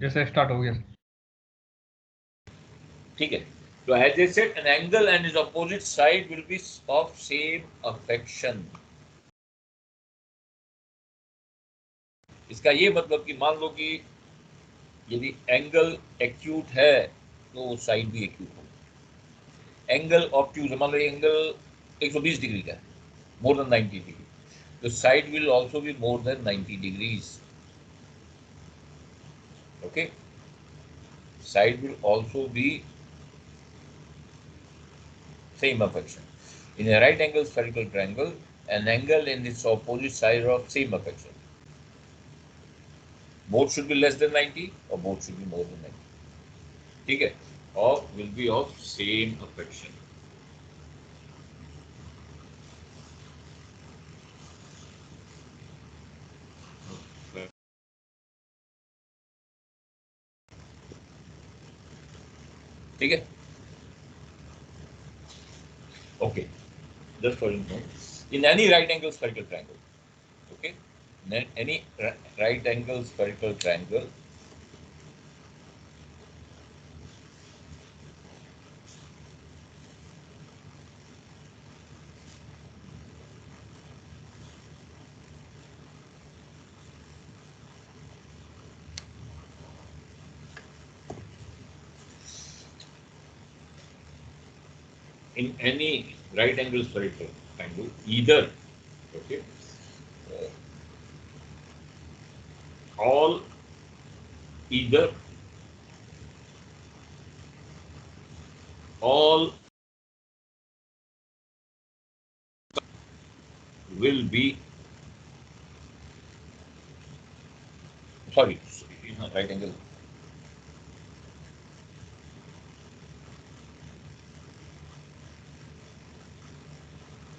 जैसे स्टार्ट हो गया। ठीक है, तो as I said, an angle and its opposite side will be of same affection. इसका ये मतलब कि मान लो कि यदि एंगल एक्यूट है तो वो साइड भी एक्यूट होगा। एंगल ऑब्ट्यूज, मान लो एंगल 120 डिग्री का है, मोर than 90 degree, the side will also be more than 90 degrees. Okay, side will also be same affection. In a right angle spherical triangle, an angle in its opposite side are of same affection. Both should be less than 90 or both should be more than 90. ठीक है, or will be of same affection. ठीक है, okay, just for you know, in any right angle spherical triangle, okay, in any right angle spherical triangle, in any right angle spherical triangle, either, okay, all, either all will be, sorry, right angle,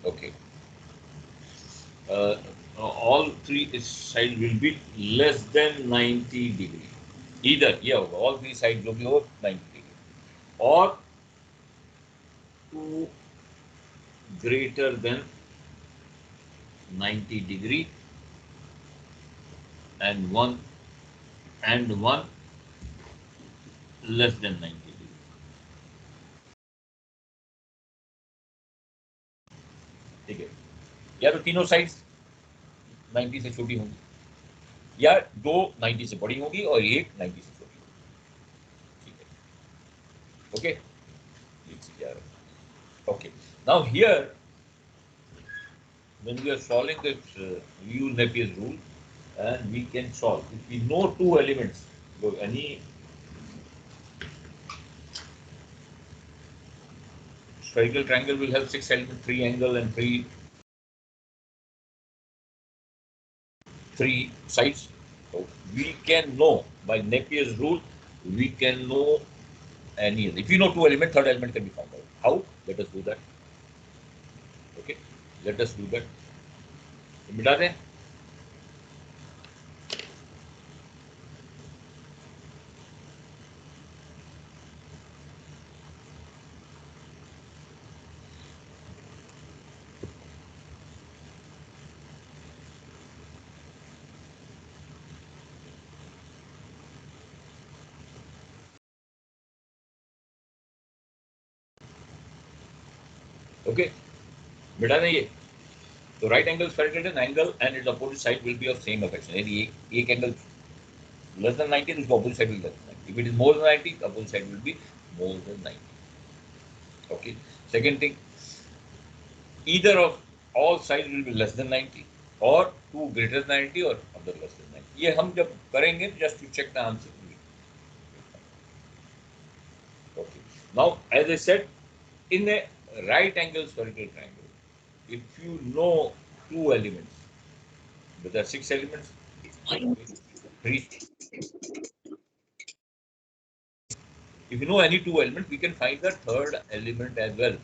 okay, all three sides will be less than 90 degree. Either, yeah, all three sides will be over 90 degree, or two greater than 90 degree, and one less than 90 degree. ठीक है, या तो तीनों sides 90 से छोटी होंगी, या दो 90 से बड़ी होगी और एक 90 से छोटी होगी। ठीक है, okay, okay. Now here, when we are solving this, we use Napier's rule, and we can solve. If we know two elements, so any spherical triangle will have 6 elements, 3 angle and 3 sides. So we can know by Napier's rule, we can know any. If you know two element, third element can be found out. How? Let us do that. Okay, let us do that. मिटा दें. Okay, मिटा दें ये. So right angle spherical is an angle and its opposite side will be of same affection. यदि एक angle less than 90, then the opposite side will be less than 90. If it is more than 90, the opposite side will be more than 90. Okay. Second thing, either of all sides will be less than 90 or two greater than 90 or other less than 90. ये हम जब करेंगे just to check the answer. Okay. Now, as I said, in a right angle spherical triangle, if you know two elements, but there are 6 elements, three. If you know any two elements, we can find the third element as well.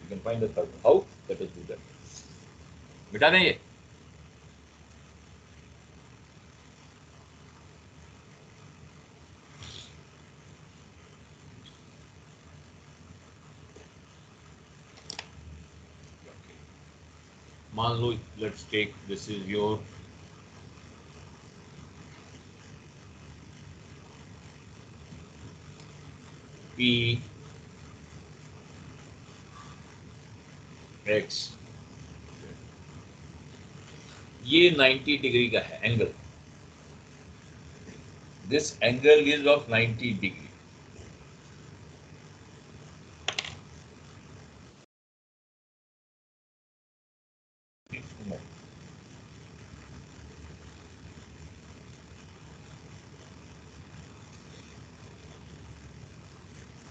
We can find the third. How? Let us do that. मिटा दें ये. मान लो, let's take, this is your P x, ये 90 degree का है angle, this angle is of 90 degree.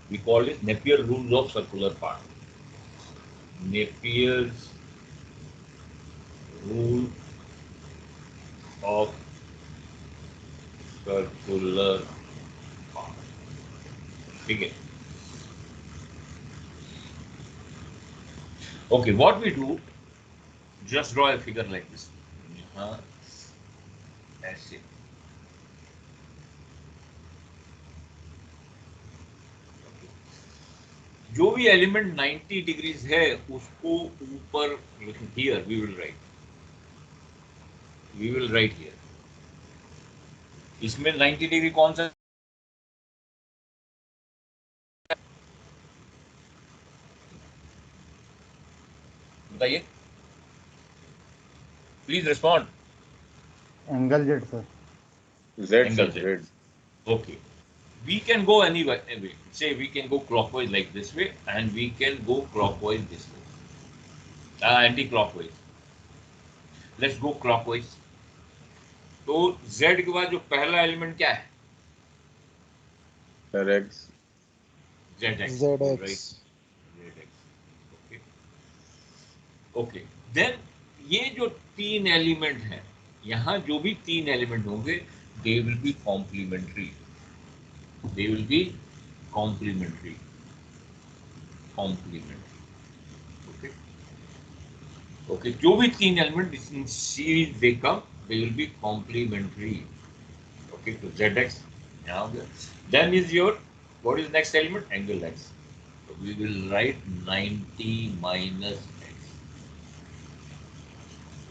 We call it Napier rules of circular part. Napier's rule of circular part. ठीक है? Okay, what we do, just draw a figure like this. यहाँ ऐसे, जो भी element 90 degrees है उसको ऊपर, here we will write here, इसमें 90 डिग्री कौन सा, बताइए, please respond. Angle Z sir, Angle Z. Okay. We can go any way. Say we can go clockwise like this way, and we can go clockwise this way. Anti-clockwise. Let's go clockwise. तो Z के बाद जो पहला element क्या है? ZX. ZX. ZX. Right. ZX. Okay. Okay. Then ये जो तीन एलिमेंट हैं, यहाँ जो भी तीन एलिमेंट होंगे, they will be complementary. They will be complementary. Okay. Okay. जो भी तीन element in series they come, they will be complementary. Okay. तो ZX यहाँ हो गया. Then is your, what is next element? Angle X. So we will write 90 minus X.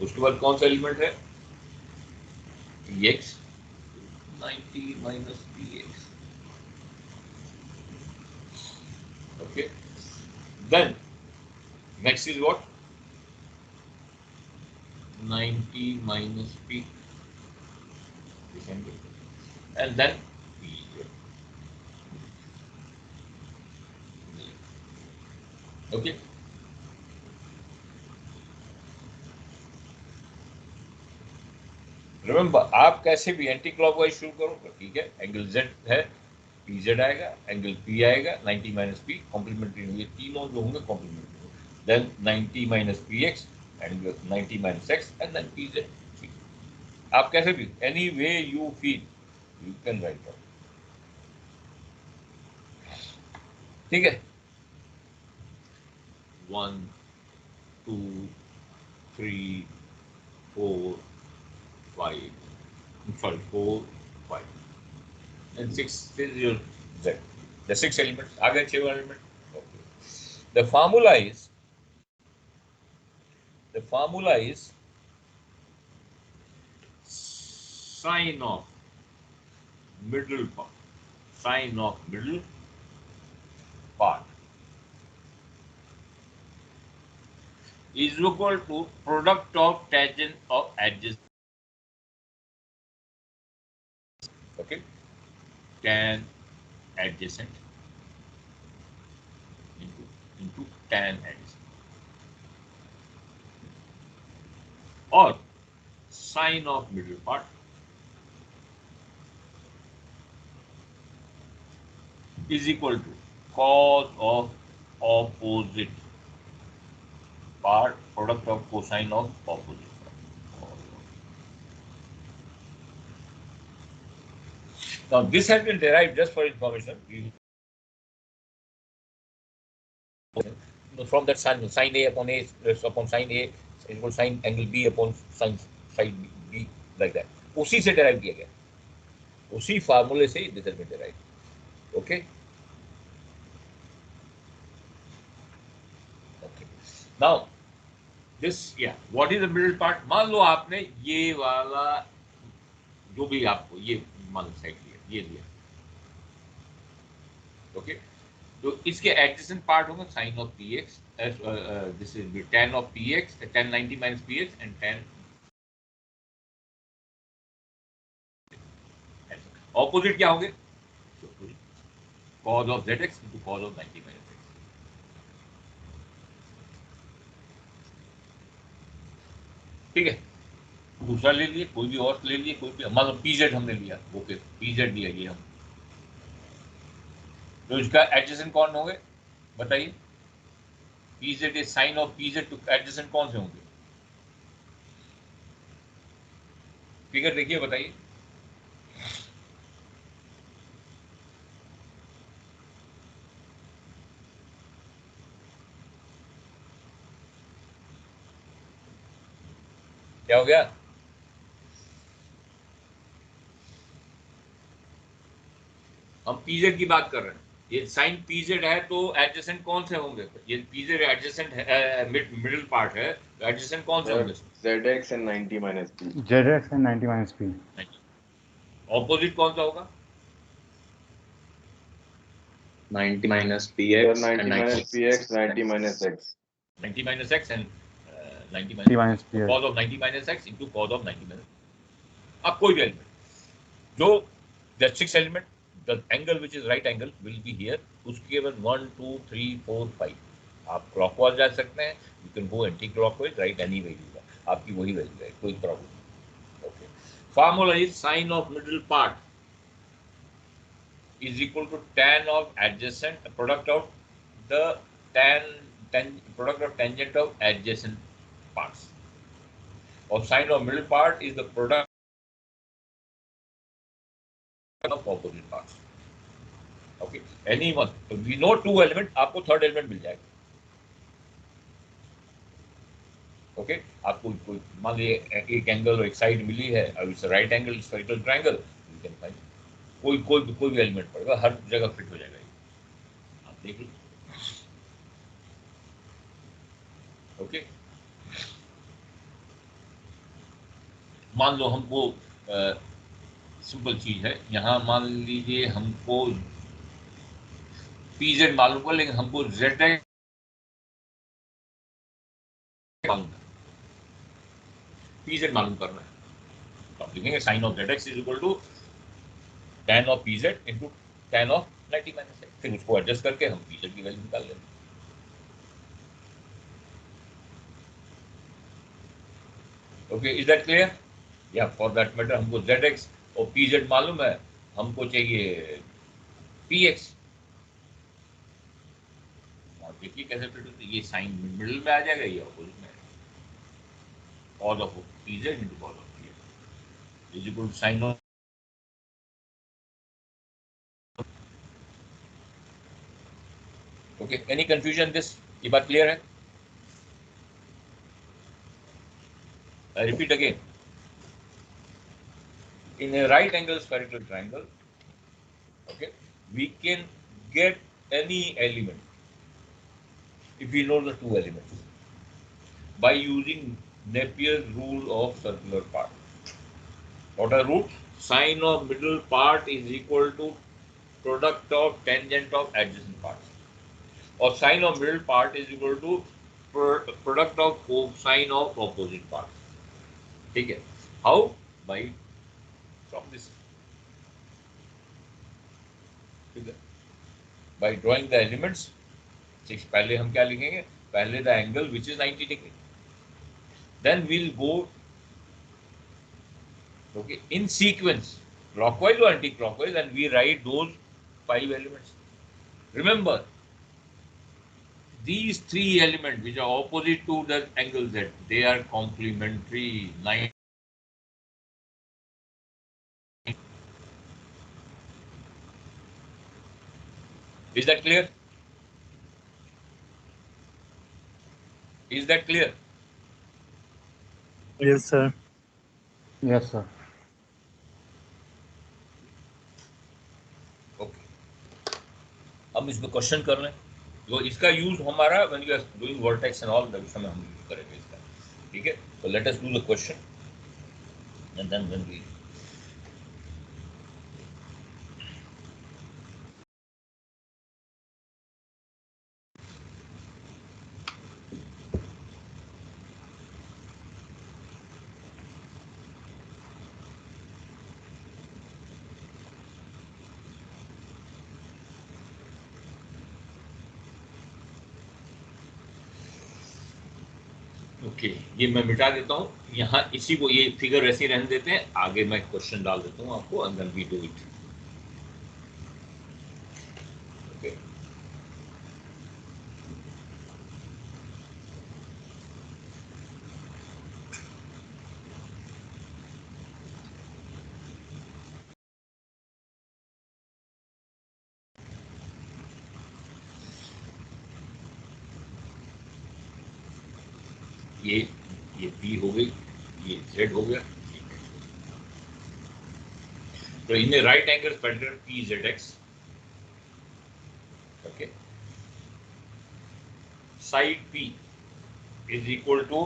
उसके बाद कौन सा एलिमेंट है? X. 90 minus Px. Okay. Then next is what? 90 minus P. And then P. Okay. Remember, आप कैसे भी anti clockwise शुरू करो तो ठीक है, एंगल Z है, PZ आएगा, एंगल P आएगा, 90 माइनस P कॉम्प्लीमेंट्री होंगे, तीनों जो होंगे कॉम्प्लीमेंट्री होंगे, then 90 minus PX, angle 90 minus X, and then PZ। आप कैसे भी, anyway you feel, you can write down. ठीक है, 1 2 3 4 5, sorry, 4 5 and 6 is your Z. The 6 elements, आगे 6 element. Okay. The formula is sine of middle part, sine of middle part is equal to product of tangent of adjacent. Okay, tan adjacent into tan adjacent, or sine of middle part is equal to cos of opposite part, product of cosine of opposite part. Now this has been derived, just for information, from that sin A upon A upon sin A equal sin angle B upon sin side B, like that. उसी से derive किया गया, उसी फार्मूले से this has been derived. Okay. Okay. Now this, yeah, what is the middle part? मान लो आपने ये वाला जो भी आपको ये मान साइड लिया, ये लिया. Okay. तो इसके एडजेसेंट पार्ट होंगे sine of P X, this is tan of P X, tan 90 minus P X and tan opposite क्या होंगे, cos of zx into cos of 90 minus x। ठीक है, दूसरा ले लिए, कोई भी और ले लिए, कोई भी, मान लो pz हमने लिया, ओके pz लिया ये हम, तो इसका एडजेसेंट कौन होंगे बताइए, pz is sine of pz, तो एडजेसेंट कौन से होंगे, फिगर देखिए बताइए। क्या हो गया, हम pz की बात कर रहे हैं, ये साइन pz है तो एडजेसेंट कौन से होंगे, ये pz एडजेसेंट है, मिडिल पार्ट है, तो एडजेसेंट कौन से होंगे, zx and 90 minus p। ZX and 90 minus P. Opposite कौन सा होगा, 90 minus Sir, px 90 and minus 90 px, 90 minus x। 90 minus x and 90 90 minus minus P. cos of 90 minus x into cos of 90 minus, अब कोई भी element जो the six element, the angle which is right angle will be here, उसके केवल 1 2 3 4 5, आप clockwise जा सकते हैं, you can go anti clockwise, right any value, आपकी वही वैल्यू है, कोई प्रॉब्लम नहीं। Okay, formula is sine of middle part is equal to tan of adjacent, product of the product of tangent of adjacent parts, or sine of middle part is the product of opposite parts। okay, any one, so we know two element, आपको third element मिल जाएगा। Okay okay? आपको कोई मान लीजिए एक angle और एक side मिली है, अब it's right angle spherical triangle, you can find कोई भी एलिमेंट पड़ेगा, हर जगह फिट हो जाएगा, आप देख लीजिए। ओके, मान लो हमको सिंपल चीज है, यहाँ मान लीजिए हमको pz मालूम कर, लेकिन हमको zx मालूम है, pz मालूम करना है, तो आप लिखेंगे sine of zx is equal to tan of pz into tan of 90 minus x, फिर उसको एडजस्ट करके हम pz की वैल्यू निकाल लेंगे। ओके, इज दैट क्लियर, या फॉर दैट मैटर हमको zx और pz मालूम है, हमको चाहिए px, देखिए कैसे फिट होती है, ये साइन मिडिल में आ जाएगा, ये अपोजिट में, cos of pz into cos of px is equal to sin of, okay, any confusion this, ये बात क्लियर है, I repeat again, in a right angle spherical triangle, okay, we can get any element if we know the two elements by using Napier's rule of circular part. What are roots? Sine of middle part is equal to product of tangent of adjacent parts, or sine of middle part is equal to product of cosine of opposite parts। ठीक है, how? By from this, ठीक है, by drawing the elements, पहले हम क्या लिखेंगे, पहले the angle which is 90 degree, then we'll go okay in sequence, clockwise or anti-clockwise, and we write those 5 elements। Remember, these 3 elements which are opposite to the angle z, they are complementary line. Is that clear? Is that clear? Yes, sir. Yes, sir. Okay, हम इसमें question कर रहे हैं, तो इसका use हमारा when you are doing vertex and all, उस समय हम यूज करेंगे इसका। ठीक है, तो let us do the question and then we okay, ये मैं मिटा देता हूँ यहाँ, इसी को ये फिगर वैसे ही रहने देते हैं, आगे मैं क्वेश्चन डाल देता हूँ आपको, and then we do it. Okay, ये बी हो गई, ये जेड हो गया। तो in right angle triangle P Z X, okay, side P is equal to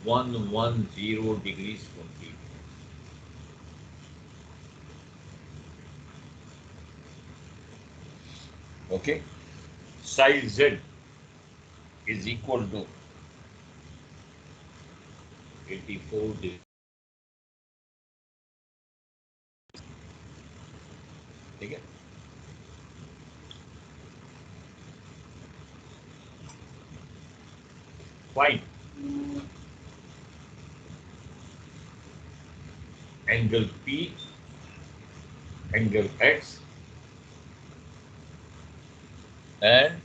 110 degrees from P. Okay, side Z is equal to 84 degrees. ठीक है, fine angle P, angle X and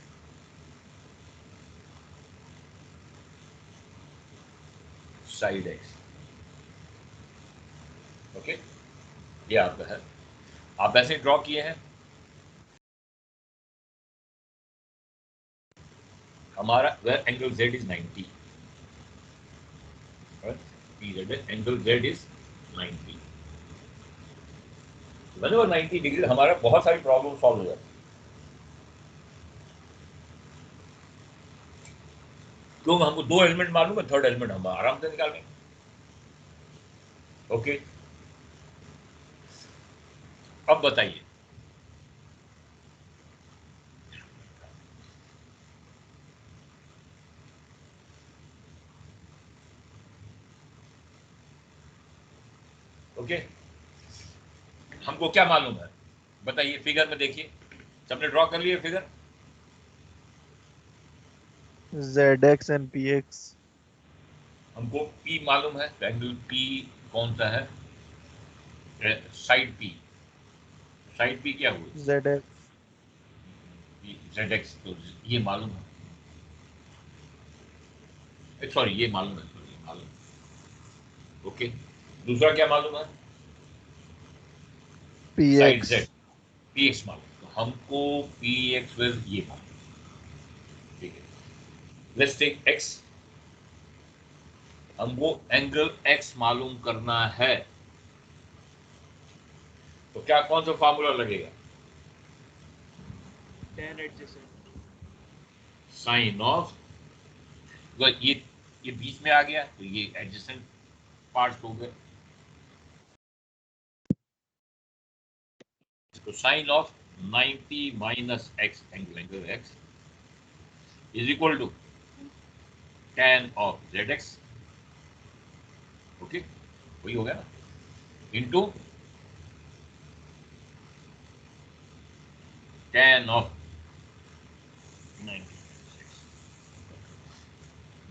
side X। Okay, ये आपका है, आप ऐसे draw किए हैं। हमारा where angle Z is 90, right? Angle Z is 90। whenever 90 degree, हमारा बहुत सारी प्रॉब्लम सॉल्व हो जाती है। क्यों, हमको दो एलिमेंट मालूम है, थर्ड एलिमेंट हम आराम से निकाल लेंगे। ओके, अब बताइए, ओके, हमको क्या मालूम है, बताइए, फिगर में देखिए, सबने ड्रॉ कर लिया फिगर। ZX and PX। हमको P मालूम है, एंगल P कौन सा है, साइड P, साइड P क्या हुआ, ZX। ZX, तो ये मालूम है, सॉरी ये मालूम है, सॉरी ये मालूम है। ओके, दूसरा क्या मालूम है, साइड PX। Z, PX मालूम, तो हमको PX विद ये मालूम। ठीक है, लेट्स टेक X, हमको एंगल X मालूम करना है, तो क्या कौन सा फार्मूला लगेगा, tan adjacent। साइन ऑफ, ये बीच में आ गया तो ये एडजेसेंट पार्ट हो गए, तो sine of 90 minus X, angle X is equal to tan of Z X. Okay, वही हो गया ना, into tan of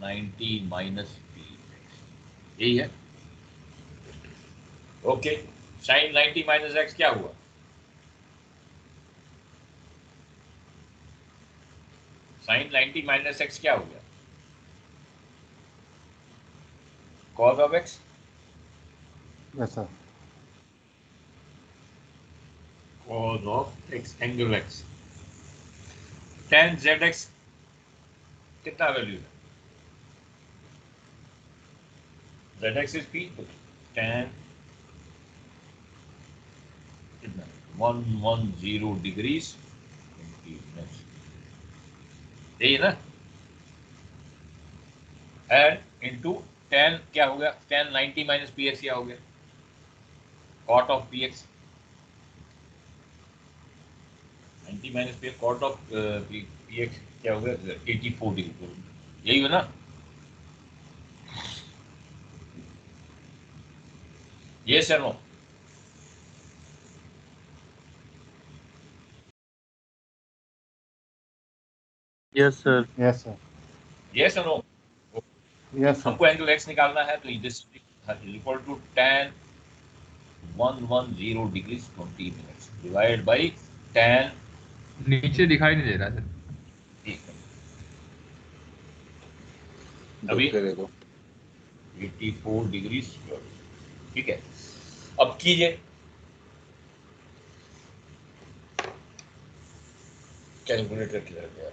90 minus P, यही है। ओके, साइन 90 माइनस एक्स क्या हुआ, साइन 90 माइनस एक्स क्या हो गया, cos of x, Yes, sir. cos of x, angle x, tan Z x कितना वैल्यू है, जेड एक्स इज पी, तो tan कितना 110 डिग्रीज, यही है ना, एंड इंटू tan क्या हो गया, tan 90 माइनस पी एक्स क्या हो गया, cot of P X, 90 minus P X, cot of P X क्या हो गया, 84 डिग्री, यही है ना। ये sir no, Yes sir। Yes, sir. Yes और नो? Yes sir. हमको एंगल एक्स निकालना है, तो this is equal to tan 110 degree 20 minutes divide by tan नीचे दिखाई नहीं दे रहा सर। अभी देख के देखो 84 डिग्री स्क्वायर, ठीक है। अब कीजिए, कैलकुलेटर किधर गया?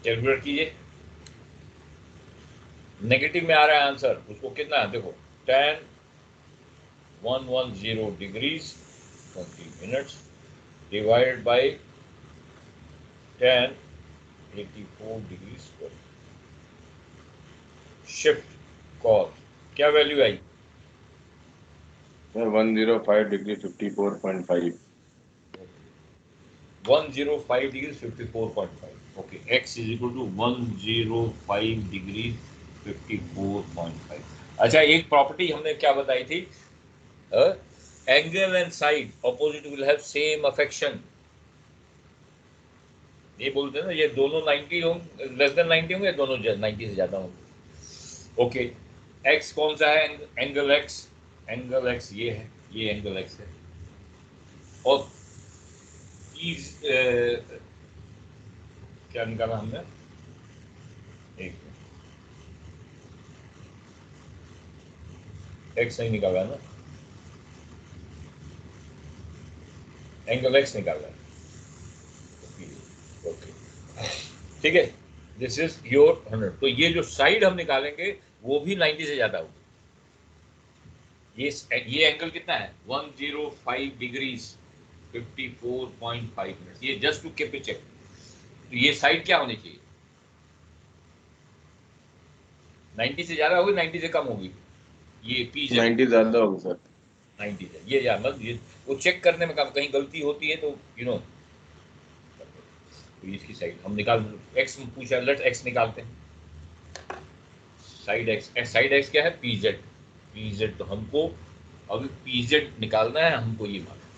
कैलकुलेट कीजिए। नेगेटिव में आ रहा है आंसर, उसको कितना है देखो, tan 110 degrees 20 minutes divide by tan 84 degree square, shift cos, क्या वैल्यू आई? 105 degree 54.5। 105 degree 54.5। Okay, x is equal to 105 degree 54.5। अच्छा, एक प्रॉपर्टी हमने क्या बताई थी, angle and side opposite will have same affection. ये बोलते हैं ना, ये दोनों 90 होंगे, लेस देन 90 होंगे, दोनों 90 से ज्यादा होंगे। ओके, x कौन सा है? एंगल x, एंगल x ये है, ये एंगल x है। और प्लीज क्या निकाला हमने, एक x नहीं निकाला ना, एंगल x निकाला है। ओके, ठीक है, दिस इज योर 100। तो ये जो साइड हम निकालेंगे वो भी 90 से ज्यादा होगी। ये एंगल कितना है? 105 डिग्रीज 54.5 मिनट्स। ये just to keep it check. तो ये साइड क्या होनी चाहिए? 90 से ज्यादा होगी, 90 से कम होगी? ये पी 90 ज्यादा होगा सर। 90 से ये या मतलब ये वो चेक करने में काम, कहीं गलती होती है तो यू नो। तो इसकी साइड हम निकाल, एक्स पूछा, लेट एक्स निकालते हैं। साइड एक्स, साइड एक्स क्या है? पीजेड। पीजेड तो हमको अभी पीजेड निकालना है, हमको ये मालूम,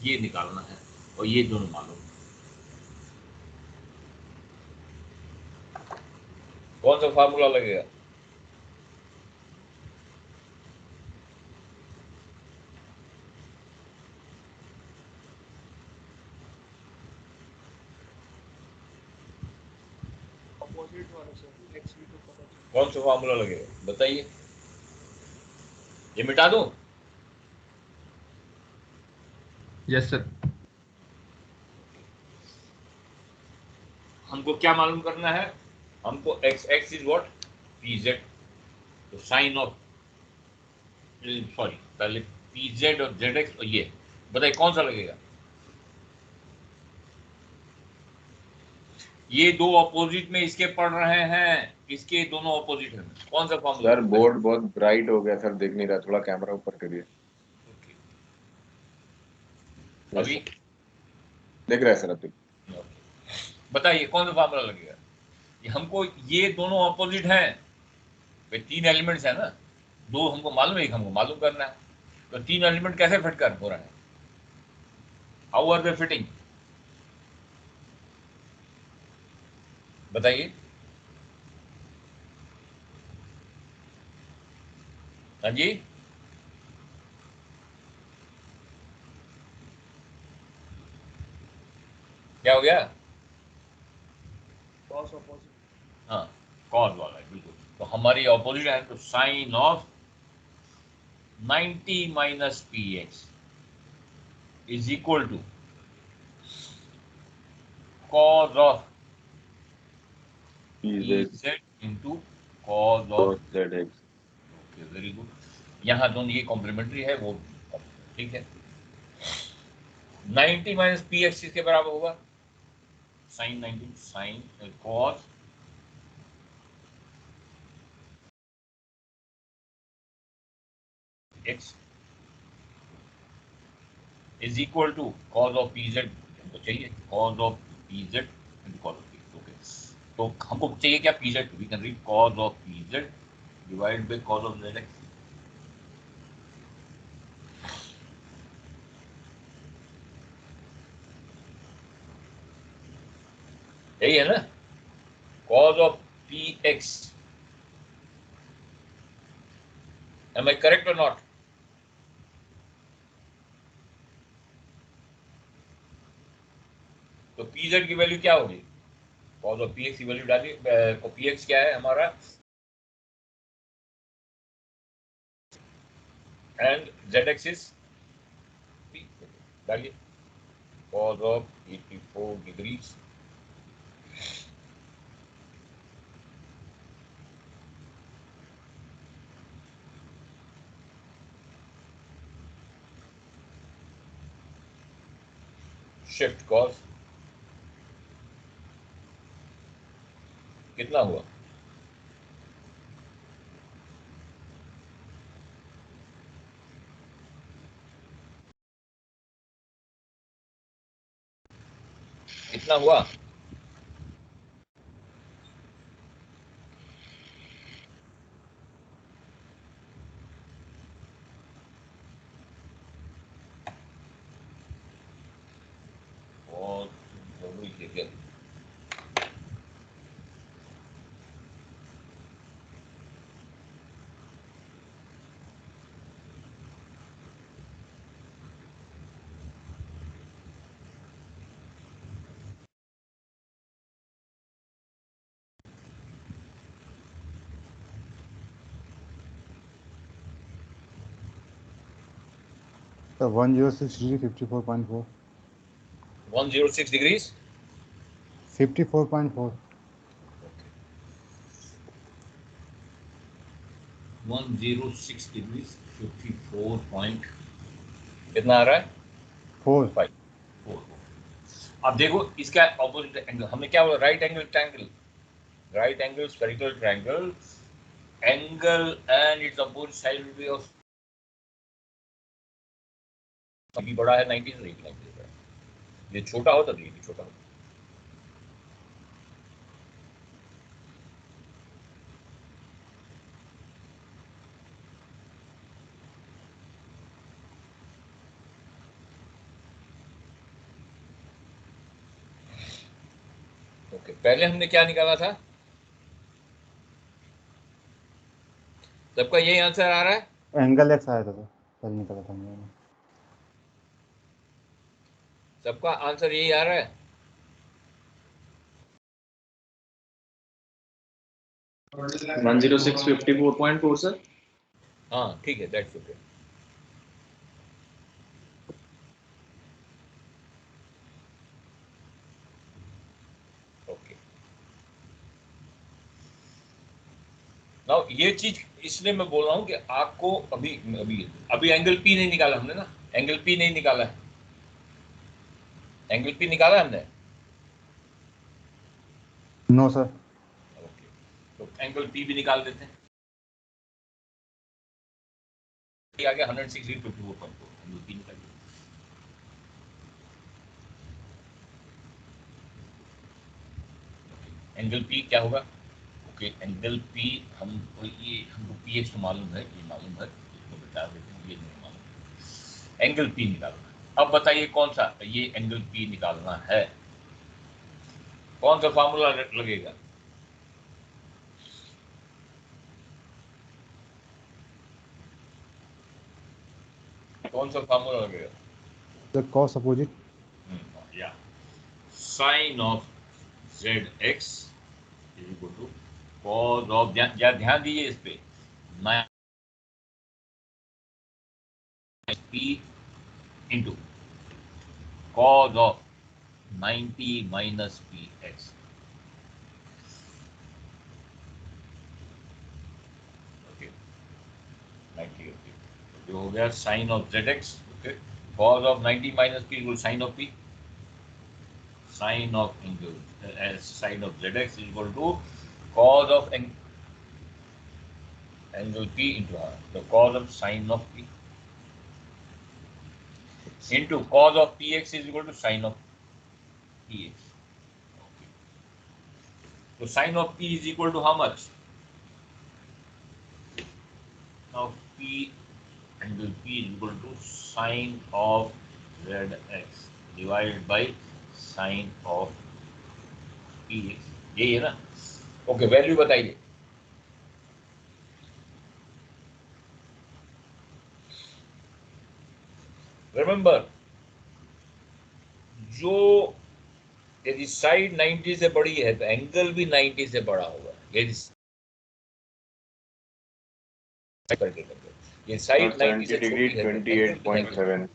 ये निकालना है, और ये दोनों मालूम। कौन सा फार्मूला लगेगा? अपोजिट वाला सर, एक्स भी तो पता चल। कौन सा फार्मूला लगेगा बताइए? ये मिटा दूं? Yes sir. हमको क्या मालूम करना है? हमको x, x is what? PZ. तो साइन ऑफ, सॉरी, पहले पीजेड और जेड एक्स, और ये बताइए कौन सा लगेगा? ये दो ऑपोजिट में इसके पढ़ रहे हैं, इसके दोनों ऑपोजिट है, कौन सा फॉर्मूला? सर बोर्ड बहुत ब्राइट हो गया सर, देख नहीं रहा, थोड़ा कैमरा ऊपर करिए। Yes, अभी sir. देख रहा है सर अभी। बताइए कौन सा फॉर्मूला लगेगा? ये हमको, ये दोनों ऑपोजिट हैं भाई, तीन एलिमेंट्स है ना, दो हमको मालूम है, एक हमको मालूम करना है। तो तीन एलिमेंट कैसे फिट कर हो रहा है? How are they fitting? बताइए। हाँ जी, क्या हो गया? Cos opposite. हाँ, कॉस वाला है बिल्कुल। तो हमारी ऑपोजिट है, तो sine of 90 minus P X is equal to cos of PZ Ez into cos of, cos ZX। Okay very good. यहाँ दोनों ये कॉम्प्लीमेंट्री है, वो ठीक है। 90 माइनस पी एक्स किसके बराबर होगा? Sine 90, sine cos x is equal to cos of pz, हमको चाहिए cos of pz into cos of pz। Okay, तो हमको चाहिए क्या? pz, we can read cos of pz divided by cos of zx. यही है ना, cos of px. Am I correct or not? तो pz की वैल्यू क्या होगी? cos of px की वैल्यू डालिए, px क्या है हमारा, and zx is p. डालिए cos of 84 degrees shift cos कितना हुआ? कितना हुआ? और जरूरी है क्या? So 106 degree 54.4. 106 degrees 54.4. 106 degrees 54 point कितना आ रहा है? 4. 5 4. अब देखो इसका ऑपोजिट एंगल हमने क्या बोला, right angle triangle, right angle spherical triangle, angle and it's opposite side will B of, अभी बड़ा है 90 से 90 बड़ा है, ये छोटा होता तो ये भी छोटा होता. ओके, पहले हमने क्या निकाला था? सबका यही आंसर आ रहा है? एंगल एक्स आया था सर, कल निकला था मैंने. सबका आंसर यही आ रहा है? 10654.4 सर. हाँ ठीक है, दैट्स ओके. ओके, नाउ ये चीज इसलिए मैं बोल रहा हूँ कि आपको अभी अभी अभी एंगल पी नहीं निकाला हमने ना, एंगल पी नहीं निकाला है, एंगल पी निकाला है हमने? No sir. ओके, तो एंगल पी भी निकाल देते हैं. ये आ गया 106.54, एंगल पी निकालिए. एंगल पी क्या होगा? ओके, एंगल पी हमको पी एच तो मालूम है, ये मालूम है, इसको बता देते हैं, ये नहीं मालूम. एंगल पी निकालना. अब बताइए कौन सा, ये एंगल पी निकालना है, कौन सा फार्मूला लगेगा? कौन सा फार्मूला लगेगा? The cos opposite. या sine of Z X is equal to cos of, ध्यान दीजिए इस पे, P into cos of 90 minus P X. Okay, 90 okay, जो हो गया sine of Z X. Okay, cos of 90 minus p equal sin of p. Sin of angle as sin of zx is equal to cos of angle p into r. The cos of sin of p into cos of px is equal to sin of px. Okay. So sin of p is equal to how much? Now P angle P is equal to sine of ZX divided by sine of PX, यही है ना? Okay, value बताइए। Remember, जो यदि side 90 से बड़ी है तो एंगल भी 90 से बड़ा होगा। यदि ये साइड 90 से 70 छोटी डिग्री है तो एंगल भी 90 से 28.7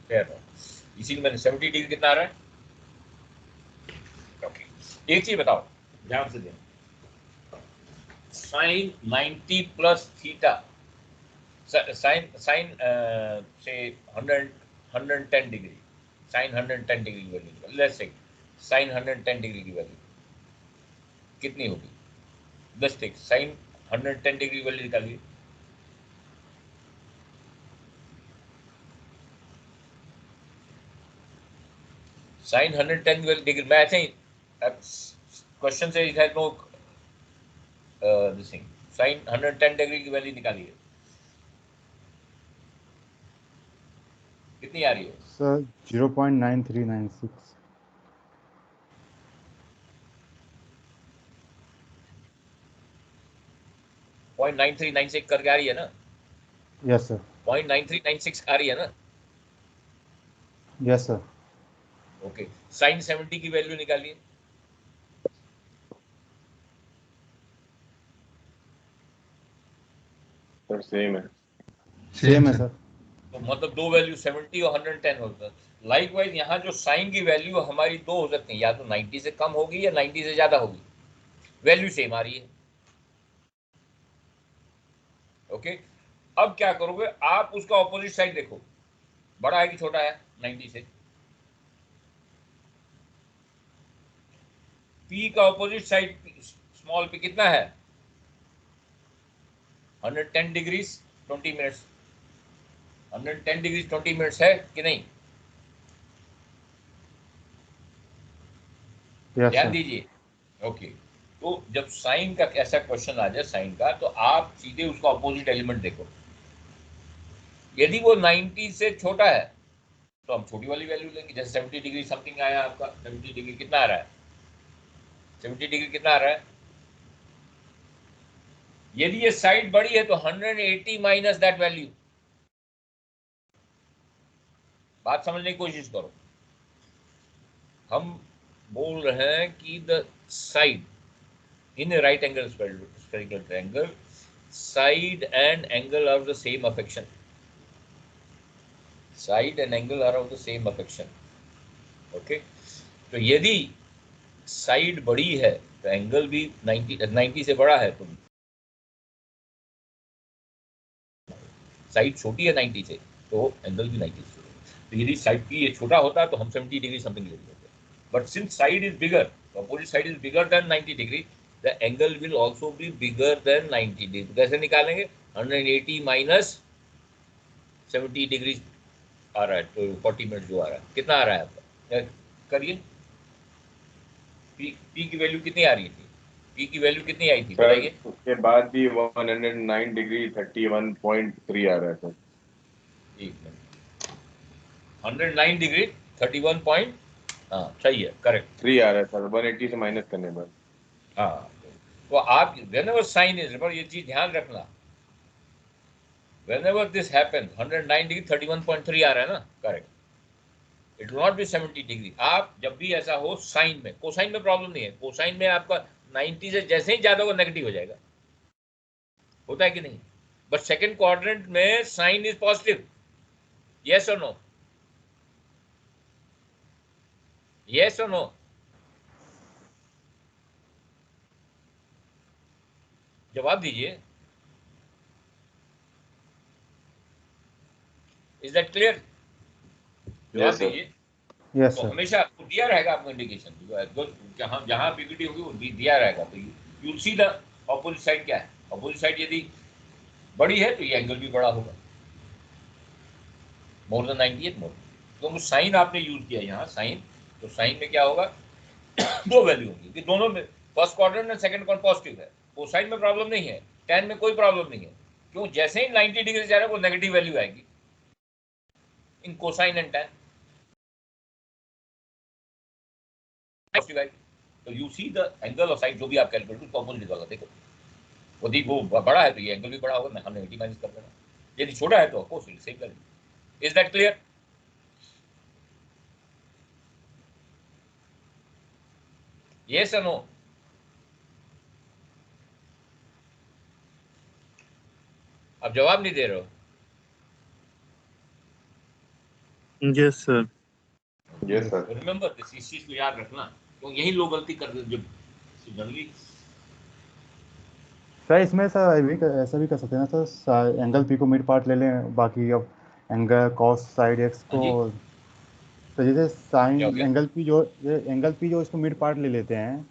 फेयर है। इसी में 70 डिग्री कितना आ रहा है? ओके, एक चीज बताओ, ध्यान से दें। Sine 90 plus theta, sine sine से 110 डिग्री, साइन 110 डिग्री की value, let's say sine 110 degree की वैल्यू कितनी होगी? बस ठीक, साइन 110 डिग्री वैल्यू निकालिए। साइन 110 डिग्री, मैं ऐसे ही क्वेश्चन से it has no this thing. Sine 110 degree की वैल्यू निकालिए, कितनी आ रही है? सर 0.9396। 0.9396 करके आ रही है ना? यस सर, 0.9396 आ रही है ना? Yes sir. ओके, साइन 70 की वैल्यू निकालिए। सर सेम है। सेम है सर। तो मतलब दो वैल्यू 70 और 110 होता है। लाइकवाइज यहाँ जो साइन की वैल्यू हमारी दो हो सकती है, या तो 90 से कम होगी या 90 से ज्यादा होगी, वैल्यू सेम आ रही है। ओके, अब क्या करोगे आप? उसका ऑपोजिट साइड देखो, बड़ा है कि छोटा है 90 से? P का ऑपोजिट साइड स्मॉल p कितना है? 110 डिग्रीज 20 मिनट्स। 110 डिग्रीज 20 मिनट्स है कि नहीं? यस ध्यान सर। दीजिए। ओके, तो जब साइन का ऐसा क्वेश्चन आ जाए साइन का, तो आप सीधे उसका ऑपोजिट एलिमेंट देखो। यदि वो 90 से छोटा है तो हम छोटी वाली वैल्यू लेंगे। जैसे 70 डिग्री समथिंग आया आपका, 70 डिग्री कितना आ रहा है? 70 डिग्री कितना आ रहा है? यदि ये साइड बड़ी है तो 180 माइनस दैट वैल्यू। बात समझने की कोशिश करो। हम बोल रहे हैं कि the side in A right angle spherical triangle, side and angle are the same affection. Side and angle are of the same affection. Okay, तो यदि साइड बड़ी है तो एंगल भी 90 से बड़ा है, तो साइड छोटी है 90 से तो एंगल भी 90 से। तो यदि साइड P छोटा होता तो हम 70 डिग्री समथिंग ले लेते, but since side is bigger, opposite side is bigger than 90 degree, the angle will also be bigger than 90 degree. कैसे निकालेंगे? 180 माइनस 70 डिग्री आ रहा है, तो 40 मिनट जो आ रहा है, कितना आ रहा है आपका? करिए। P की वैल्यू कितनी आ रही थी? P की वैल्यू कितनी आई थी सर बताइए? उसके बाद भी 109 डिग्री 31.3 आ रहा है सर। एक मिनट, 109 डिग्री 31 पॉइंट, हाँ सही है, करेक्ट। 3 आ रहा है सर 180 से माइनस करने पर। हाँ, तो आप whenever साइन इज, पर ये चीज ध्यान रखना, whenever this happens 109 डिग्री 31.3 आ रहा है ना, correct, it will not be 70 degree. आप जब भी ऐसा हो साइन में, कोसाइन में प्रॉब्लम नहीं है, कोसाइन में आपका 90 से जैसे ही ज्यादा वो नेगेटिव हो जाएगा, होता है कि नहीं? बट सेकंड क्वाड्रेंट में साइन इज पॉजिटिव, यस और नो? यस और नो? जवाब दीजिए। Is that clear? जवाब यस सर। दीजिए। यस तो सर। हमेशा आपको दिया रहेगा आपको इंडिकेशन, जहां जहां पीपीटी होगी वो दिया रहेगा, तो you will see the opposite side क्या है। ऑपोजिट साइड यदि बड़ी है तो ये एंगल भी बड़ा होगा, मोर देन 90 मोर। तो साइन आपने यूज किया यहाँ साइन, तो साइन में क्या होगा? दो वैल्यू होंगी कि दोनों में फर्स्ट क्वाड्रेंट में सेकंड क्वाड्रेंट पॉजिटिव है, कोसाइन में प्रॉब्लम नहीं है, tan में कोई प्रॉब्लम नहीं है, क्यों? जैसे ही 90 डिग्री जा रहा है वो नेगेटिव वैल्यू आएगी इन कोसाइन एंड tan। तो you see the angle of side जो भी आप कैलकुलेट उसको अपोजिट वाला देखो, यदि वो बड़ा है तो ये एंगल भी बड़ा होगा, हमने 80 माइनस कर देना, यदि छोटा है तो of course same value. Is that clear? Yes और नो? आप जवाब नहीं दे रहे हो। Yes, sir. Yes, sir. Remember this, इस चीज को याद रखना, क्योंकि यही लोग गलती कर देते जब जनरली। सर इसमें सर ऐसा भी कर सकते हैं ना सर, एंगल पी को मिड पार्ट ले लें, बाकी अब एंगल कॉस साइड एक्स को, तो जैसे साइन क्या हो गया? एंगल पी जो इसको मिड पार्ट ले लेते हैं,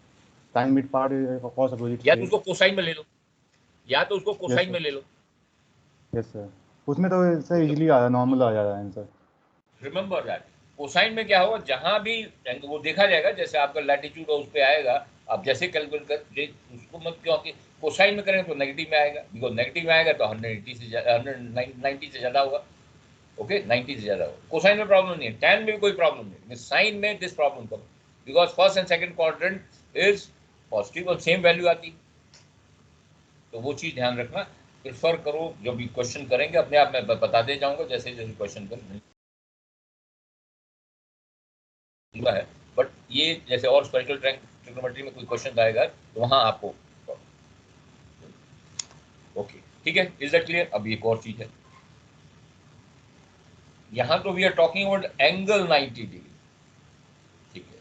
sine mid part cos opposite या तो उसको कोसाइन में ले लो, या तो उसको कोसाइन sir. में ले लो। यस सर, उसमें तो सर इजीली आ नॉर्मल आ जाता है आंसर। रिमेंबर दैट कोसाइन में क्या होगा, जहां भी एंगल वो देखा जाएगा, जैसे आपका लैटिट्यूड उस पे आएगा, आप जैसे कैलकुलेट कर उसको मत, क्योंकि कोसाइन में करेंगे तो नेगेटिव में आएगा, बिकॉज नेगेटिव में आएगा तो 180 से 190 से ज्यादा होगा। ओके 90 से ज्यादा होगा। कोसाइन में प्रॉब्लम नहीं है, tan में भी कोई प्रॉब्लम नहीं, साइन में this problem come, because first and second quadrant is positive और सेम वैल्यू आती है। तो वो चीज ध्यान रखना, प्रिफर करो, जो भी क्वेश्चन करेंगे अपने आप मैं बताते जाऊंगा जैसे जैसे क्वेश्चन करें है। बट ये जैसे और स्पेरिकल ट्रिग्नोमेट्री में कोई क्वेश्चन आएगा तो वहां आपको ओके ठीक है। Is that clear? अब एक और चीज है, यहां तो we are talking about angle 90 degree, ठीक है।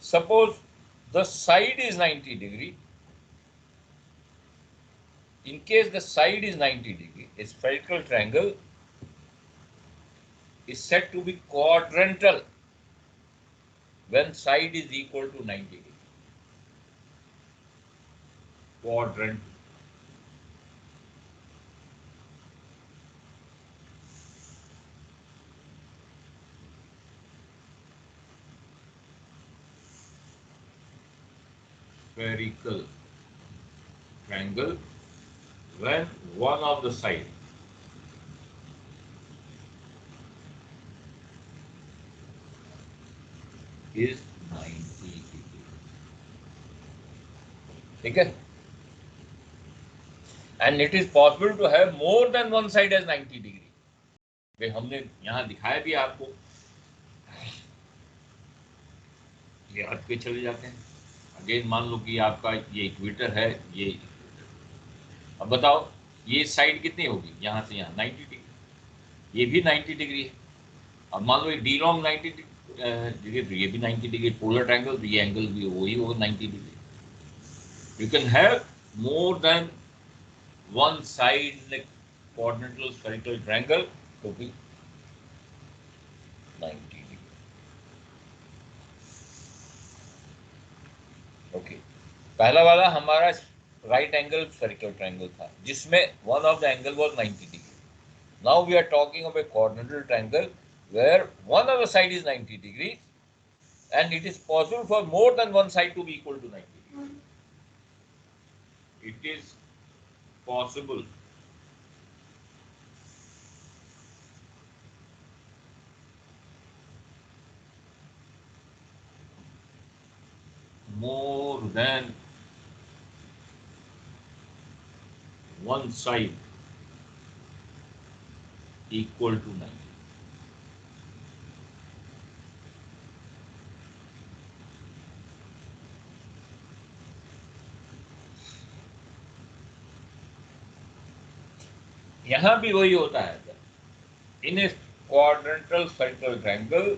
Suppose the side is 90 degree, in case the side is 90 degree, a spherical triangle is said to be quadrantal when side is equal to 90 degree. Quadrantal. Spherical triangle when one of the side is 90 degree, ठीक है। And it is possible to have more than one side as 90 degree. वे हमने यहाँ दिखाया भी आपको, ये अर्थ पे चले जाते हैं। अगेन मान लो कि आपका ये इक्वेटर है, ये अब बताओ ये साइड कितनी होगी, यहाँ से यहाँ 90 डिग्री, ये भी 90 डिग्री है। अब मान लो ये डी लॉन्ग 90 डिग्री, तो ये भी 90 डिग्री, पोलर ट्रायंगल, तो ये एंगल भी वही होगा 90 degree. You can have more than one side in quadrantal spherical triangle तो भी 90 डिग्री। ओके, पहला वाला हमारा राइट एंगल स्फेरिकल ट्रायंगल था जिसमें one of the angle was 90 degree. Now we are talking of a quadrantal triangle where one of the side is 90 degrees and it is possible for more than one side to be equal to 90 degrees. It is possible more than one side equal to 90. यहां भी वही होता है, इन ए quadrantal spherical triangle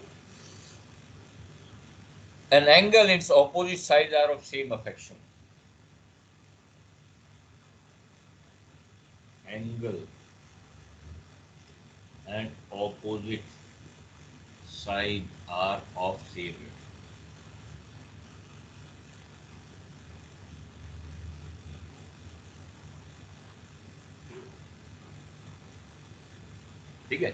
an angle its opposite sides are of same affection. Angle and opposite side are of same. ठीक है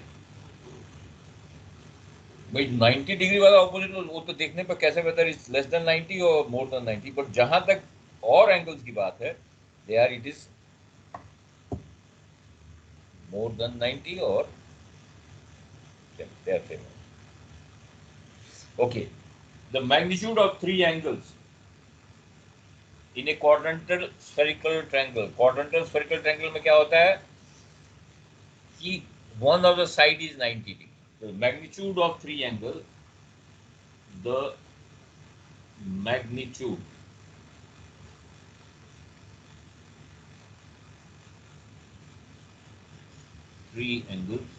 भाई, 90 degree वाला opposite वो तो देखने पर कैसे बेहतर इज लेस देन 90 और मोर देन 90, बट जहां तक और एंगल्स की बात है they are it is more than 90 or they are same. Okay, the magnitude of three angles in a quadrantal spherical triangle. Quadrantal spherical triangle में क्या होता है कि one of the side is 90 degree. The magnitude of three angle, the magnitude three angles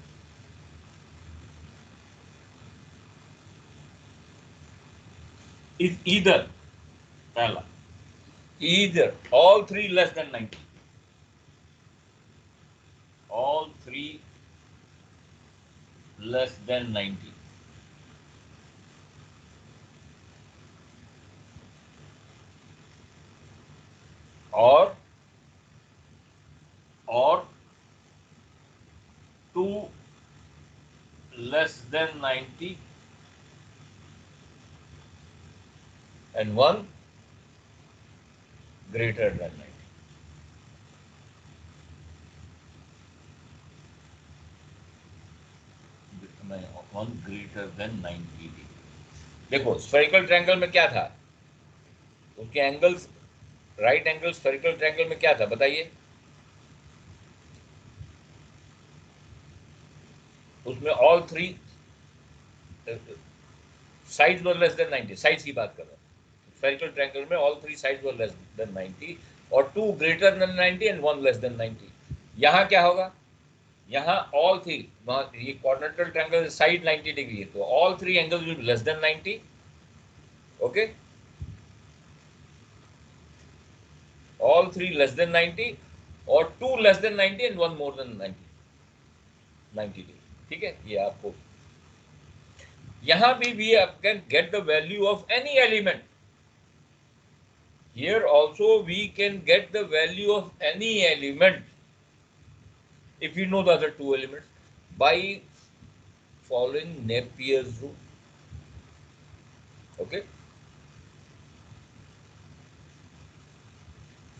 is either पहला either all three less than 90, all three less than 90, or two less than 90 and one greater than 90. One greater than 90 degree. देखो spherical triangle में क्या था, उसके angles, right angle spherical triangle में क्या था बताइए? उसमें all three sides were less than 90, sides की बात कर रहा हूं। स्फेरिकल ट्रायंगल में all three sides were less than 90 और two greater than 90 and one less than 90। यहां क्या होगा? यहाँ ऑल थ्री, ये क्वाड्रेंटल ट्रायंगल साइड 90 डिग्री है, तो all three angles will be less than 90। Okay, all three less than 90 और two less than 90 and one more than 90 degree. ठीक है, ये आपको यहां भी we can get the value of any element. Here also we can get the value of any element if you know the other two elements by following Napier's rule. Okay,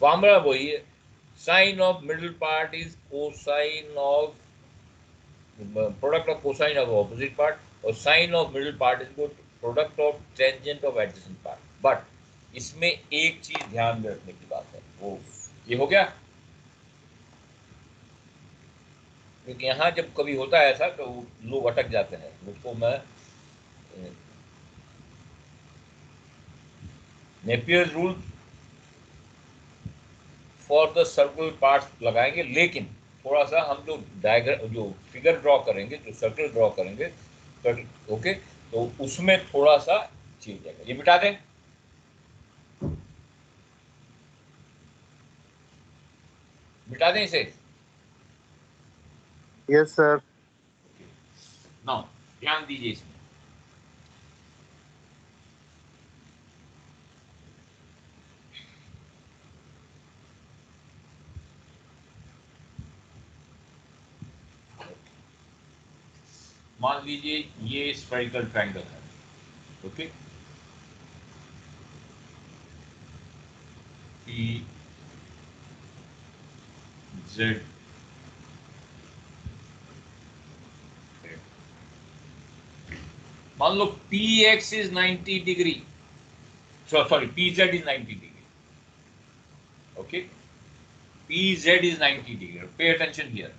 formula वही है, sine of middle part is cosine of product of cosine of opposite part, और sine of middle part is product of tangent of adjacent part. But इसमें एक चीज ध्यान में रखने की बात है, वो ये हो गया, क्योंकि यहाँ जब कभी होता है ऐसा तो लोग अटक जाते हैं। उसको मैं Napier rule for the circle parts लगाएंगे, लेकिन थोड़ा सा हम जो डायग्राम, जो फिगर ड्रॉ करेंगे, जो सर्कल ड्रॉ करेंगे, ओके, तो उसमें थोड़ा सा चेंज आएगा। ये मिटा दें, मिटा दें इसे। Yes, sir. नाउ ध्यान दीजिए इसमें, मान लीजिए ये स्फेरिकल ट्रायंगल है। ओके, पी जेड मान लो P X is 90 degree, sorry P Z is 90 degree. Okay, P Z is 90 degree. Pay attention here,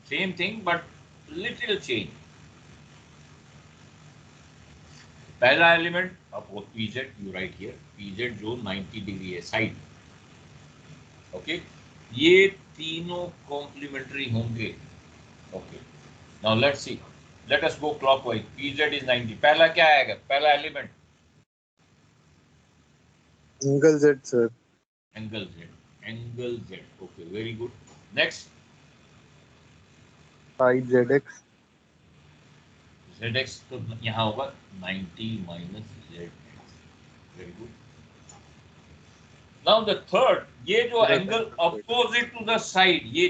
same thing but little change. पहला एलिमेंट अब P Z, you write here P Z जो 90 degree है side. Okay, ये तीनों complementary होंगे। Okay, now let's see, let us go clockwise. Pz is 90. पहला क्या आएगा? पहला element Angle Z, sir. Angle z, angle z. Okay, very good. Next, Pi ZX. zx तो यहाँ होगा 90 minus zx. Very good. Now the third, ये जो angle opposite to the side, ये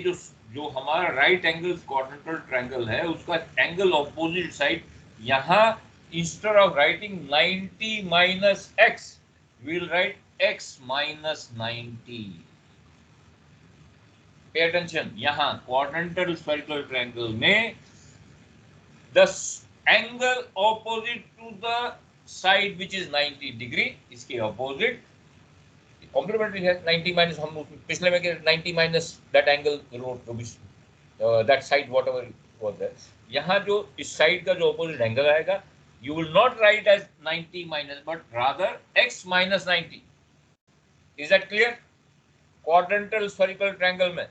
जो हमारा राइट एंगल क्वाड्रेंटल ट्रायंगल है, उसका एंगल ऑपोजिट साइड, यहाँ instead of writing 90 minus x, we will write x minus 90. Pay attention, यहाँ quadrantal spherical triangle में the angle opposite to the side which is 90 degree, इसके opposite complementary है 90 minus, हम पिछले में 90 minus that angle that side whatever was there, यहाँ जो इस साइड का जो opposite angle आएगा, you will not write as 90 minus but rather x minus 90. Is that clear? Quadrantal spherical triangle में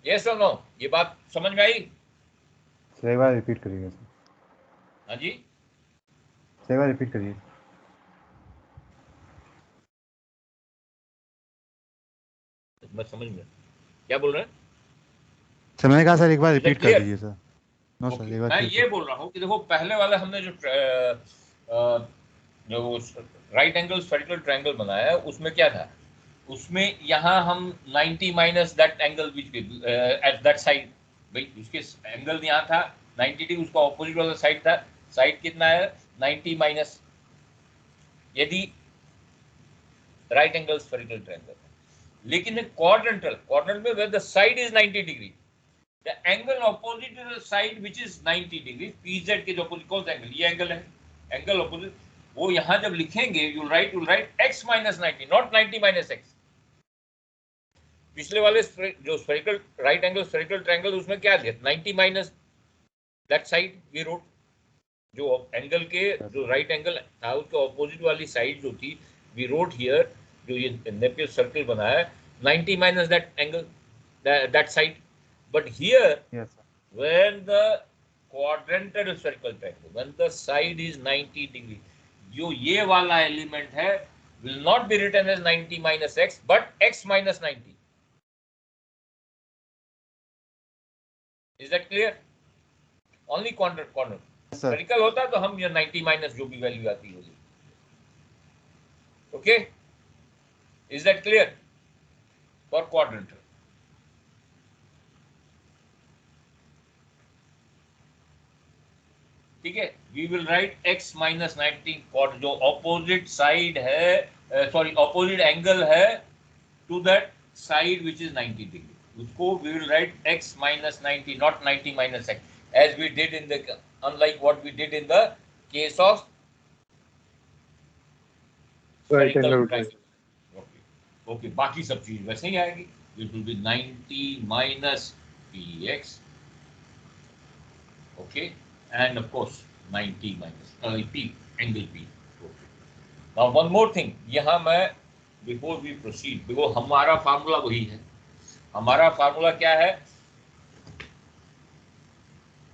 yes or no? ये बात समझ में आई? एक बार रिपीट करिए सर। हाँ जी, एक बार रिपीट करिए। मैं समझ में क्या बोल रहे हैं? सर मैंने कहा सर एक बार रिपीट कर clear? दीजिए सर। No Okay. सर एक बार मैं फिर ये बोल रहा हूँ कि देखो पहले वाला हमने जो राइट एंगल स्फेरिकल ट्रायंगल बनाया है उसमें क्या था, उसमें यहाँ हम 90 minus that angle which at that side, भाई उसके एंगल यहाँ था 90 डिग्री, उसका ऑपोजिट वाला साइड था, साइड कितना है 90 माइनस, यदि राइट एंगल स्फेरिकल ट्रायंगल। लेकिन क्वाड्रेंटल में where the side is 90 degree, the angle opposite to the side which is 90 degree, pz के जो opposite कौन सा एंगल, ये एंगल है, एंगल opposite, वो यहाँ जब लिखेंगे you'll write x minus 90 not 90 minus x। पिछले वाले जो spherical right angle spherical triangle उसमें क्या दिया 90 minus that side we wrote, जो एंगल के जो राइट एंगल था उसके ऑपोजिट वाली साइड जो थी we wrote here, जो ये नेपियर सर्कल बनाया 90 minus that angle that side। But here, yes sir. when the quadrantal spherical triangle, when the side is 90 degree, जो ये वाला एलिमेंट है will not be written as 90 minus x, but x minus 90. Is that clear? Only corner Sir. spherical होता तो हम ये 90 minus जो भी वैल्यू आती होगी। Okay? Is that clear? For quadrantal. ठीक है, we will write x minus 90 और जो ऑपोजिट साइड है सॉरी ऑपोजिट एंगल है to that side which is 90 degree, उसको we will write x minus 90 not 90 minus x as we did in the unlike what we did in the case of spherical triangle. Okay, बाकी सब चीज वैसे ही आएगी, it will be 90 minus px, okay, and of course 90 minus p angle p। Okay. Now one more thing, यहाँ मैं before we proceed, because हमारा formula वही है, हमारा फार्मूला क्या है,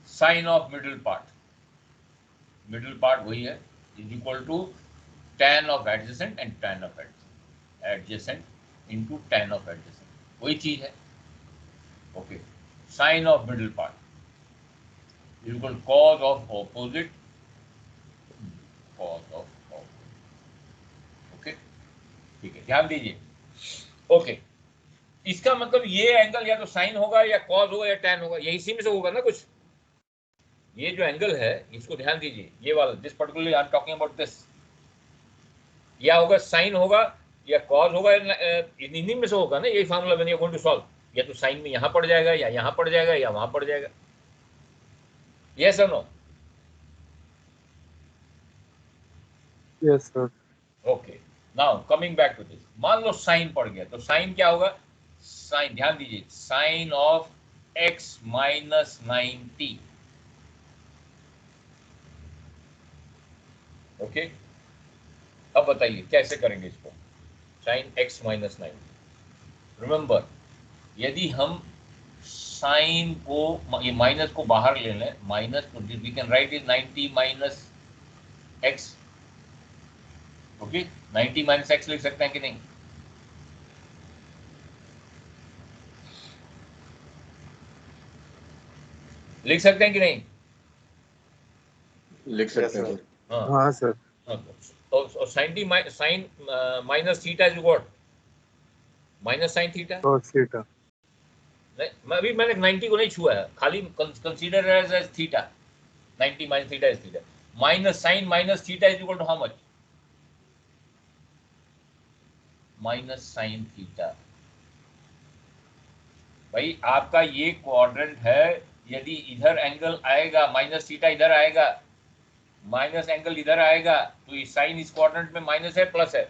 साइन ऑफ मिडिल पार्ट वही है is equal to tan of adjacent and tan of adjacent into tan of adjacent, वही चीज है। Okay, sine of middle part equal cos of opposite, okay, ठीक है, ध्यान दीजिए। ओके, इसका मतलब ये एंगल या तो साइन होगा या कॉस होगा या टैन होगा, यही इसी में से होगा ना कुछ। ये जो एंगल है इसको ध्यान दीजिए, ये वाला this particularly I am talking about this, या होगा साइन होगा या कॉस होगा, इन्हीं में से होगा ना। यही formula when you are going to solve, या तो साइन में यहां पड़ जाएगा या यहां पड़ जाएगा या वहां पड़ जाएगा। Yes or no? Yes, sir. Okay. Now coming back to this. मान लो साइन पड़ गया, तो साइन क्या होगा, साइन ध्यान दीजिए, sine of x minus 90। Okay, अब बताइए कैसे करेंगे इसको, साइन x माइनस 90। रिमेंबर, यदि हम साइन को ये माइनस को बाहर ले लें, माइनस को we can write is 90 minus x. Okay, 90 minus x लिख सकते हैं कि नहीं? लिख सकते हैं कि नहीं? लिख सकते हैं। हाँ सर। और sine minus theta is what, minus sine theta. cos theta. अभी मैंने 90 को नहीं छुआ है, खाली consider as theta, 90 minus theta is theta, minus sine minus theta is equal to how much, minus sine theta. भाई आपका ये क्वाड्रेंट है, यदि इधर एंगल आएगा माइनस थीटा, इधर आएगा माइनस एंगल, इधर आएगा, तो ये साइन इस क्वाड्रेंट में माइनस है प्लस है।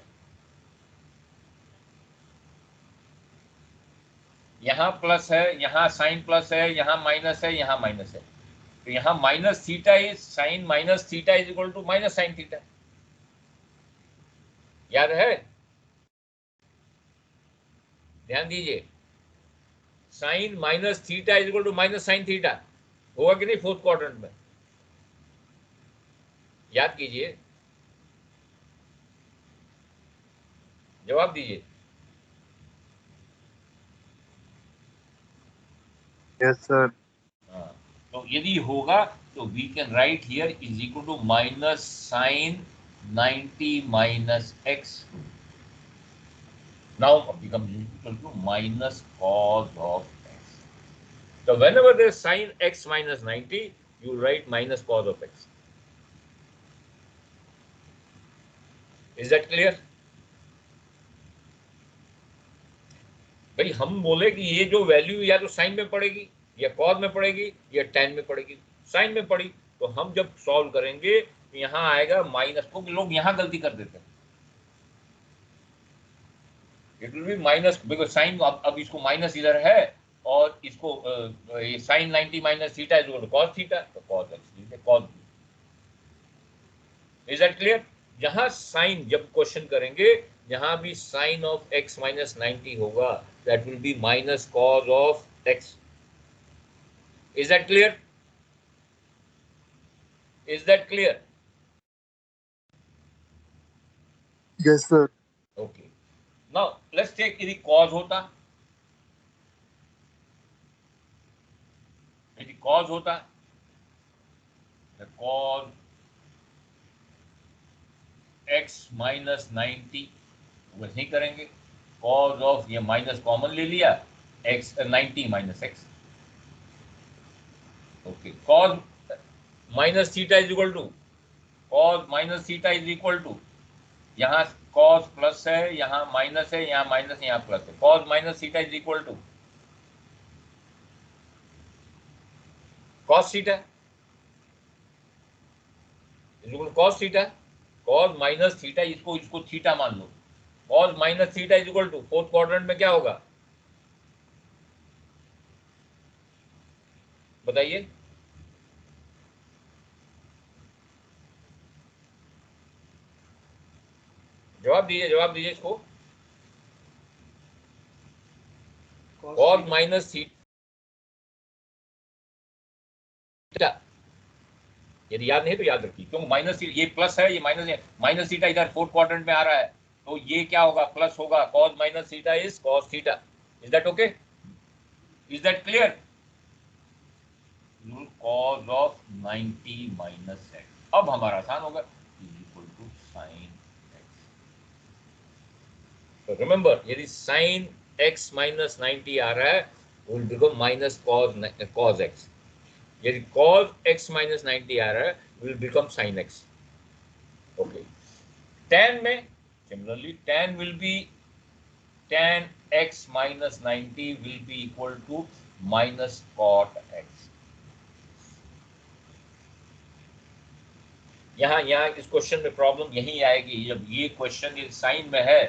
यहाँ प्लस है, यहाँ साइन प्लस है, यहाँ माइनस है, यहाँ माइनस है। तो यहाँ minus theta is sine minus theta is equal to minus sine theta. याद है? ध्यान दीजिए, sine minus theta is equal to minus sine theta होगा कि नहीं फोर्थ क्वाड्रेंट में? याद कीजिए, जवाब दीजिए। Yes sir. हाँ, तो यदि होगा तो we can write here is equal to minus sine 90 minus x, now becomes equal to minus cos of x. So whenever there is sin x minus 90, you write minus cos of x. Is that clear? भाई हम बोले कि ये जो value या तो sign में पड़ेगी या कॉस में पड़ेगी या टेन में पड़ेगी। साइन में पड़ी तो हम जब सॉल्व करेंगे तो यहाँ आएगा माइनस, क्योंकि लोग यहाँ गलती कर देते हैं। It will be minus, because sine अब इसको माइनस इधर है और इसको ये sine 90 minus theta is equal to cos theta, तो cos x cos. Is that clear? जहां साइन जब क्वेश्चन करेंगे जहां भी साइन ऑफ एक्स माइनस 90 होगा that will be minus cos of x. Is that clear? Is that clear? Yes sir. Okay, now let's take यदि cos होता, यदि cos होता, कॉज x माइनस 90, वैसे ही करेंगे। कॉज ऑफ ये माइनस कॉमन ले लिया, x 90 minus x. Okay, cos minus theta is equal to, cos minus theta is equal to, यहाँ कॉस प्लस है, यहाँ माइनस है, यहाँ माइनस है, यहाँ प्लस है। Cos minus theta is equal to cos theta is equal cos theta. Cos minus theta, इसको theta मान लो। Cos minus theta is equal to fourth quadrant में क्या होगा बताइए? जवाब दीजिए, जवाब दीजिए इसको। कॉस माइनस थीटा, यदि याद नहीं तो याद रखिए, क्योंकि माइनस ये प्लस है, ये माइनस है, माइनस थीटा इधर फोर्थ क्वाड्रेंट में आ रहा है, तो ये क्या होगा प्लस होगा। Cos minus theta is cos theta. Is that okay? Is that clear? Cos of 90 minus x, अब हमारा आसान होगा, is equal to sine x. तो रिमेंबर, यदि साइन एक्स माइनस 90 आ रहा है will become minus cos x. यदि cos x माइनस 90 आ रहा है will become sin x। Okay, tan में similarly tan will be tan x minus 90 will B equal to minus cot x। यहाँ इस क्वेश्चन में प्रॉब्लम यही आएगी, जब ये क्वेश्चन ये साइन में है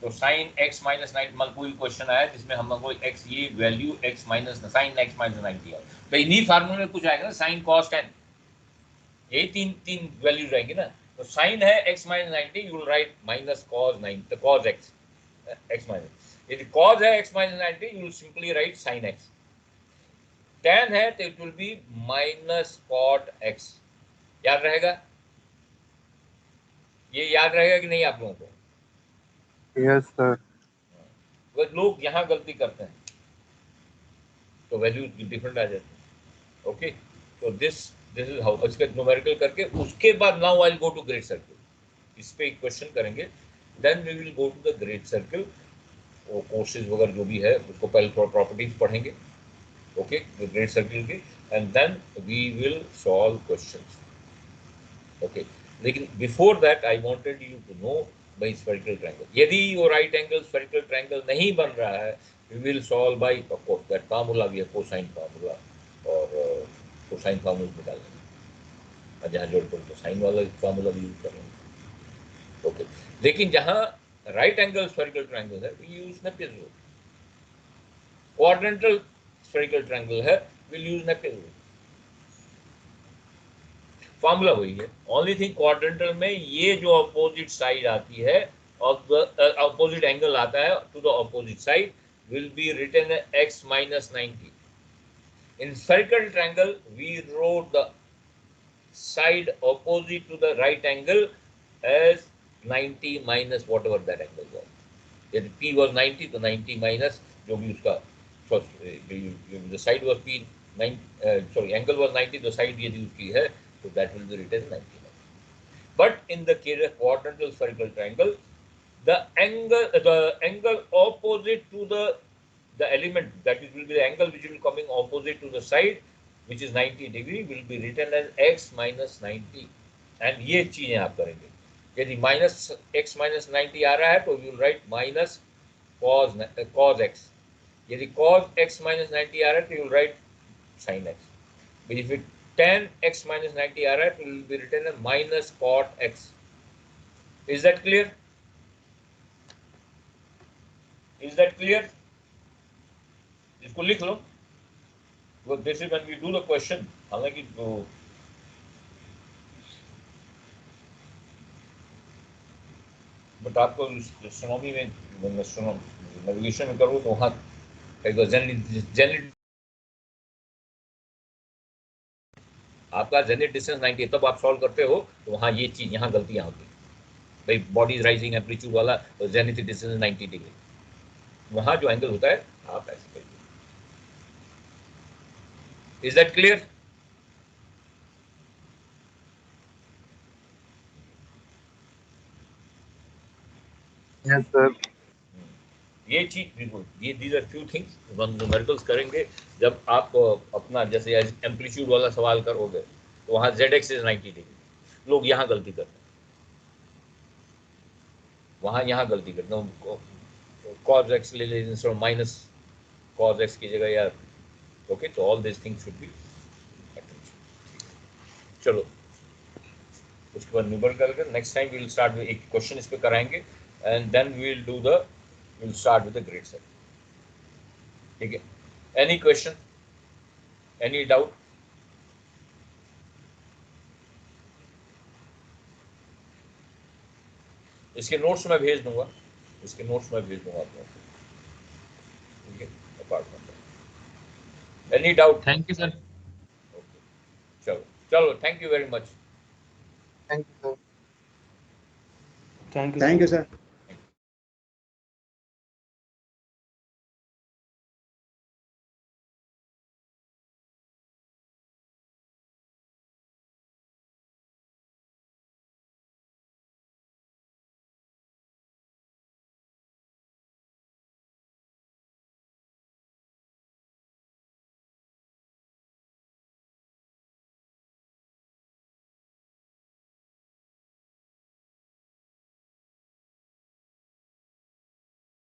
तो साइन x माइनस 90, मतलब कोई क्वेश्चन आया जिसमें हमको x ये value x minus sine x minus 90 है, तो इन्हीं फार्मूले में कुछ आएगा ना, साइन कॉस टेन, यही तीन वैल्यू रहेंगी ना। तो साइन है x minus 90, you will write minus cos 90 cos x minus. यदि कॉस है x minus 90 you will simply write sine x। Tan है तो it will be minus cot x। याद रहेगा? ये याद रहेगा कि नहीं आप लोगों को? Yes sir. वो लोग यहाँ गलती करते हैं तो वैल्यू डिफरेंट आ जाती है। ओके, तो दिस इज हाउ, इसके न्यूमेरिकल करके उसके बाद now I will go to great circle. इस पे एक क्वेश्चन करेंगे, then we will go to the great circle. वो कोर्सेज वगैरह जो भी है उसको पहले थोड़ा प्रॉपर्टीज पढ़ेंगे, ओके, ग्रेड सर्किल की, and then we will solve questions. Okay, लेकिन before that I wanted you to know by spherical triangle. यदि वो right angle spherical triangle नहीं बन रहा है, we will solve by of course that formula भी है cosine formula और cosine formula निकालेंगे, और जहाँ जोड़ पड़े तो sin वाला formula भी यूज करेंगे. ओके, लेकिन जहाँ right angle spherical triangle है we use Napier rule. Quadrantal spherical triangle है we'll use Napier rule. Formula वही है. ओनली थिंग क्वाड्रेंटल में ये जो अपोजिट साइड आती है और अपोजिट एंगल आता है to the opposite side will be written x minus 90. In spherical triangle we wrote the side opposite to the right angle as 90 minus whatever that angle was. यदि p was 90 तो 90 minus जो भी उसका the side was p 9 angle was 90 तो side यदि उसकी है so that will be written 90. But in the case of quadrantal spherical triangle, the angle opposite to the element, that is will be the angle which will be coming opposite to the side, which is 90 degree, will be written as x minus 90. And ये चीजें आप करेंगे. यदि minus x minus 90 आ रहा है तो you will write minus cos x. यदि cos x minus 90 आ रहा है तो you will write sin x. But if it tan x minus 90 आ रहा है तो will be written as minus cot x. Is that clear? Is that clear? इसको लिख लो. Because this is when we do the question. हालांकि तो but आपको astronomy में नेविगेशन में करो तो वहाँ जनरली आपका जेनिथ डिस्टेंस 90 तब आप सॉल्व करते हो तो वहाँ ये चीज यहाँ गलतियाँ होती है. भाई बॉडी राइजिंग एम्पलीट्यूड वाला तो जेनिथ डिस्टेंस 90 डिग्री, वहाँ जो एंगल होता है आप ऐसे करिए. Is that clear? Yes, sir. ये चीज बिल्कुल ये these are few things numericals करेंगे जब आप अपना जैसे एम्पलीट्यूड वाला सवाल करोगे तो वहाँ ZX इज 90 डिग्री. लोग यहाँ गलती करते हैं, वहाँ यहाँ गलती करते हैं. cos x ले लेते हैं माइनस cos x की जगह यार. ओके, तो all this things should be. चलो उसके बाद न्यूमेरिकल कर. Next time we will start with एक क्वेश्चन इस पे कराएंगे and then we will do the we'll start with the grade set. ठीक है? Any question? Any doubt? इसके नोट्स मैं भेज दूंगा. इसके नोट्स मैं भेज दूंगा आप लोगों को. ठीक है? Apart from that. Any doubt? Thank you sir. चलो चलो, thank you very much. Thank you, sir. Thank you, sir.